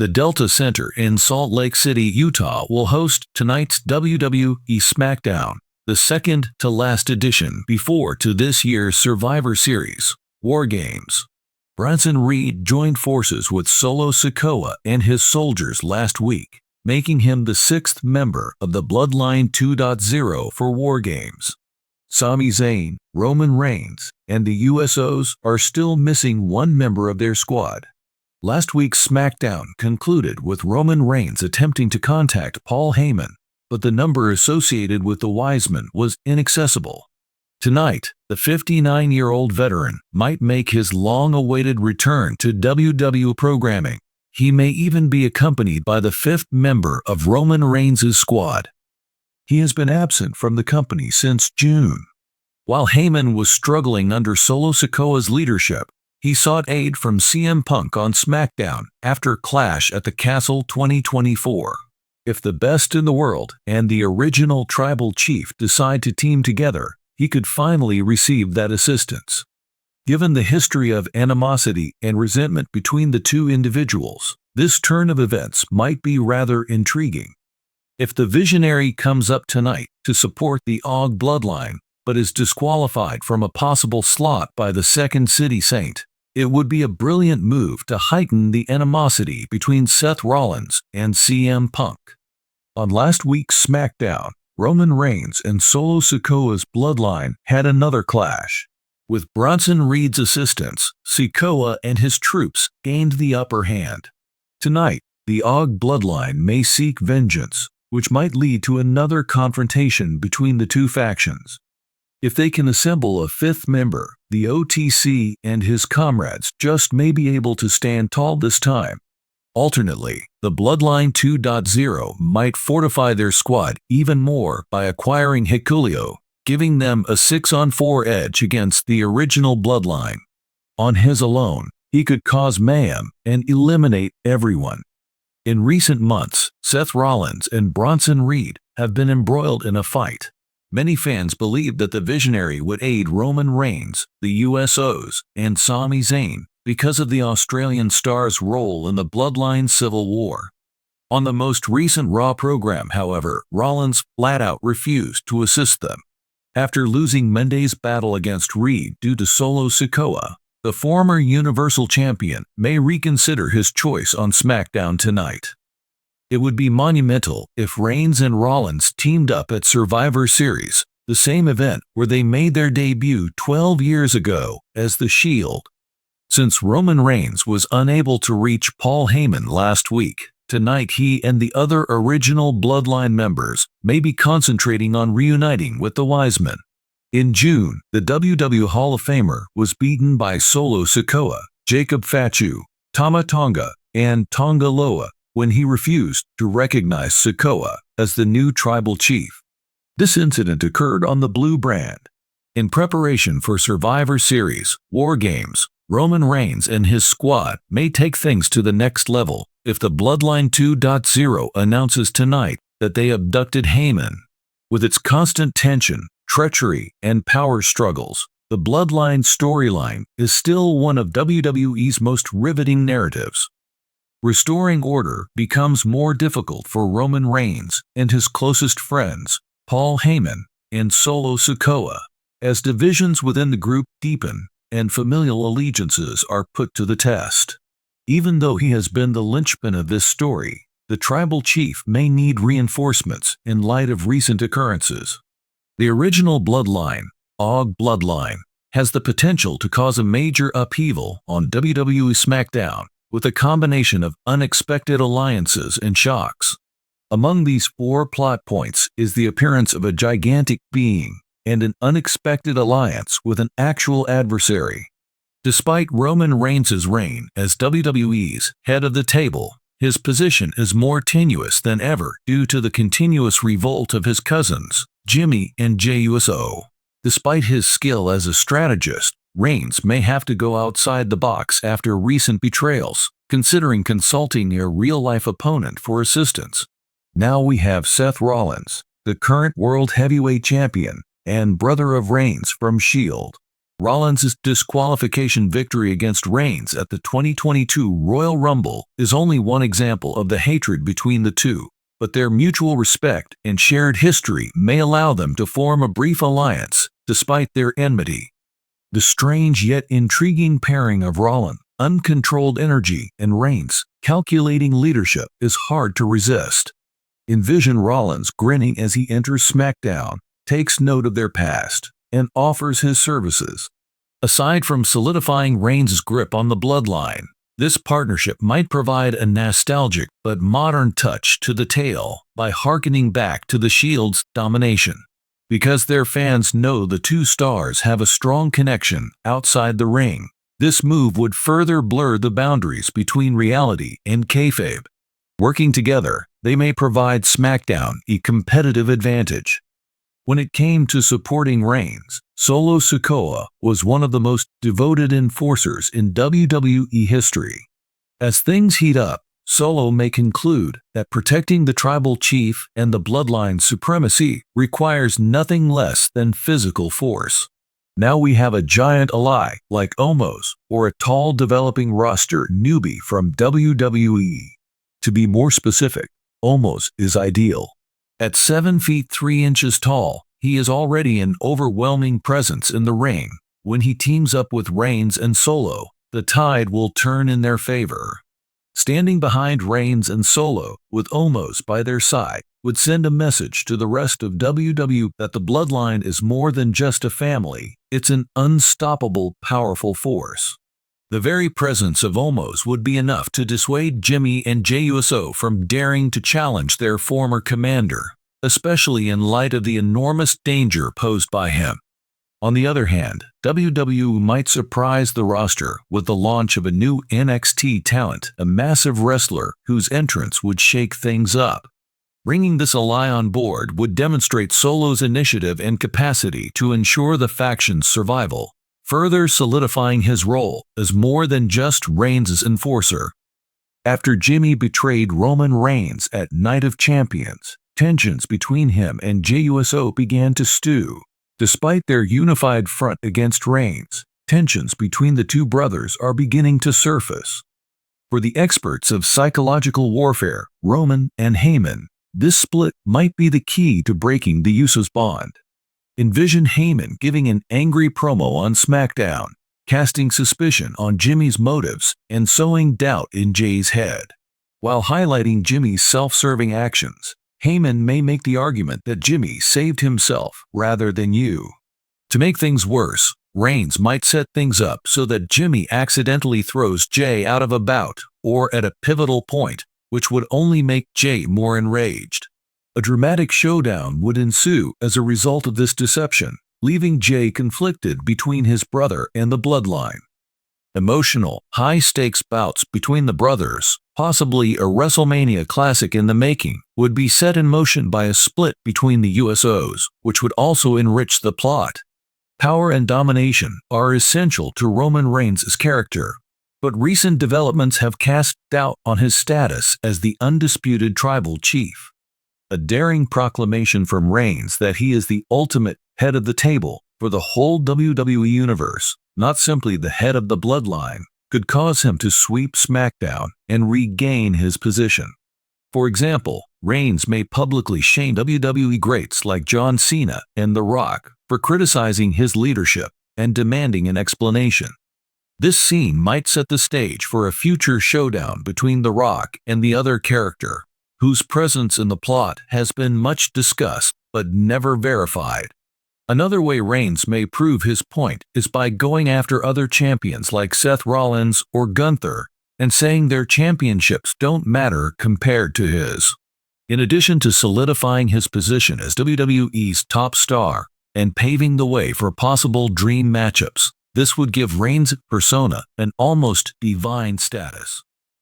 The Delta Center in Salt Lake City, Utah will host tonight's WWE SmackDown, the second to last edition before to this year's Survivor Series, War Games. Bronson Reed joined forces with Solo Sikoa and his soldiers last week, making him the sixth member of the Bloodline 2.0 for War Games. Sami Zayn, Roman Reigns, and the USOs are still missing one member of their squad. Last week's SmackDown concluded with Roman Reigns attempting to contact Paul Heyman, but the number associated with the Wiseman was inaccessible. Tonight, the 59-year-old veteran might make his long-awaited return to WWE programming. He may even be accompanied by the fifth member of Roman Reigns' squad. He has been absent from the company since June. While Heyman was struggling under Solo Sikoa's leadership, he sought aid from CM Punk on SmackDown after Clash at the Castle 2024. If the best in the world and the original tribal chief decide to team together, he could finally receive that assistance. Given the history of animosity and resentment between the two individuals, this turn of events might be rather intriguing. If the Visionary comes up tonight to support the Og bloodline, but is disqualified from a possible slot by the Second City Saint, it would be a brilliant move to heighten the animosity between Seth Rollins and CM Punk. On last week's SmackDown, Roman Reigns and Solo Sikoa's bloodline had another clash. With Bronson Reed's assistance, Sikoa and his troops gained the upper hand. Tonight, the Og bloodline may seek vengeance, which might lead to another confrontation between the two factions. If they can assemble a fifth member, the OTC and his comrades just may be able to stand tall this time. Alternately, the Bloodline 2.0 might fortify their squad even more by acquiring Hikuleo, giving them a 6-on-4 edge against the original Bloodline. On his alone, he could cause mayhem and eliminate everyone. In recent months, Seth Rollins and Bronson Reed have been embroiled in a fight. Many fans believed that the Visionary would aid Roman Reigns, the USOs, and Sami Zayn because of the Australian star's role in the Bloodline Civil War. On the most recent Raw program, however, Rollins flat-out refused to assist them. After losing Monday's battle against Reed due to Solo Sikoa, the former Universal Champion may reconsider his choice on SmackDown tonight. It would be monumental if Reigns and Rollins teamed up at Survivor Series, the same event where they made their debut 12 years ago as The Shield. Since Roman Reigns was unable to reach Paul Heyman last week, tonight he and the other original Bloodline members may be concentrating on reuniting with the Wiseman. In June, the WWE Hall of Famer was beaten by Solo Sikoa, Jacob Fatu, Tama Tonga, and Tonga Loa when he refused to recognize Sikoa as the new tribal chief. This incident occurred on the Blue brand. In preparation for Survivor Series, War Games, Roman Reigns and his squad may take things to the next level if the Bloodline 2.0 announces tonight that they abducted Heyman. With its constant tension, treachery, and power struggles, the Bloodline storyline is still one of WWE's most riveting narratives. Restoring order becomes more difficult for Roman Reigns and his closest friends, Paul Heyman and Solo Sikoa, as divisions within the group deepen and familial allegiances are put to the test. Even though he has been the linchpin of this story, the tribal chief may need reinforcements in light of recent occurrences. The original Bloodline, Og Bloodline, has the potential to cause a major upheaval on WWE SmackDown with a combination of unexpected alliances and shocks. Among these 4 plot points is the appearance of a gigantic being and an unexpected alliance with an actual adversary. Despite Roman Reigns' reign as WWE's head of the table, his position is more tenuous than ever due to the continuous revolt of his cousins, Jimmy and Jey Uso. Despite his skill as a strategist, Reigns may have to go outside the box after recent betrayals, considering consulting a real-life opponent for assistance. Now we have Seth Rollins, the current World Heavyweight Champion and brother of Reigns from Shield. Rollins' disqualification victory against Reigns at the 2022 Royal Rumble is only one example of the hatred between the two, but their mutual respect and shared history may allow them to form a brief alliance despite their enmity. The strange yet intriguing pairing of Rollins' uncontrolled energy and Reigns' calculating leadership is hard to resist. Envision Rollins grinning as he enters SmackDown, takes note of their past, and offers his services. Aside from solidifying Reigns' grip on the bloodline, this partnership might provide a nostalgic but modern touch to the tale by hearkening back to the Shield's domination. Because their fans know the two stars have a strong connection outside the ring, this move would further blur the boundaries between reality and kayfabe. Working together, they may provide SmackDown a competitive advantage. When it came to supporting Reigns, Solo Sikoa was one of the most devoted enforcers in WWE history. As things heat up, Solo may conclude that protecting the tribal chief and the bloodline's supremacy requires nothing less than physical force. Now we have a giant ally like Omos or a tall developing roster newbie from WWE. To be more specific, Omos is ideal. At 7 feet 3 inches tall, he is already an overwhelming presence in the ring. When he teams up with Reigns and Solo, the tide will turn in their favor. Standing behind Reigns and Solo, with Omos by their side, would send a message to the rest of WWE that the bloodline is more than just a family, it's an unstoppable, powerful force. The very presence of Omos would be enough to dissuade Jimmy and Jey Uso from daring to challenge their former commander, especially in light of the enormous danger posed by him. On the other hand, WWE might surprise the roster with the launch of a new NXT talent, a massive wrestler whose entrance would shake things up. Bringing this ally on board would demonstrate Solo's initiative and capacity to ensure the faction's survival, further solidifying his role as more than just Reigns' enforcer. After Jimmy betrayed Roman Reigns at Night of Champions, tensions between him and Jey Uso began to stew. Despite their unified front against Reigns, tensions between the two brothers are beginning to surface. For the experts of psychological warfare, Roman and Heyman, this split might be the key to breaking the Usos' bond. Envision Heyman giving an angry promo on SmackDown, casting suspicion on Jimmy's motives and sowing doubt in Jey's head. While highlighting Jimmy's self-serving actions, Heyman may make the argument that Jimmy saved himself rather than you. To make things worse, Reigns might set things up so that Jimmy accidentally throws Jey out of a bout or at a pivotal point, which would only make Jey more enraged. A dramatic showdown would ensue as a result of this deception, leaving Jey conflicted between his brother and the bloodline. Emotional, high-stakes bouts between the brothers, possibly a WrestleMania classic in the making, would be set in motion by a split between the Usos, which would also enrich the plot. Power and domination are essential to Roman Reigns' character, but recent developments have cast doubt on his status as the undisputed tribal chief. A daring proclamation from Reigns that he is the ultimate head of the table for the whole WWE universe, not simply the head of the bloodline, could cause him to sweep SmackDown and regain his position. For example, Reigns may publicly shame WWE greats like John Cena and The Rock for criticizing his leadership and demanding an explanation. This scene might set the stage for a future showdown between The Rock and the other character, whose presence in the plot has been much discussed but never verified. Another way Reigns may prove his point is by going after other champions like Seth Rollins or Gunther and saying their championships don't matter compared to his. In addition to solidifying his position as WWE's top star and paving the way for possible dream matchups, this would give Reigns' persona an almost divine status.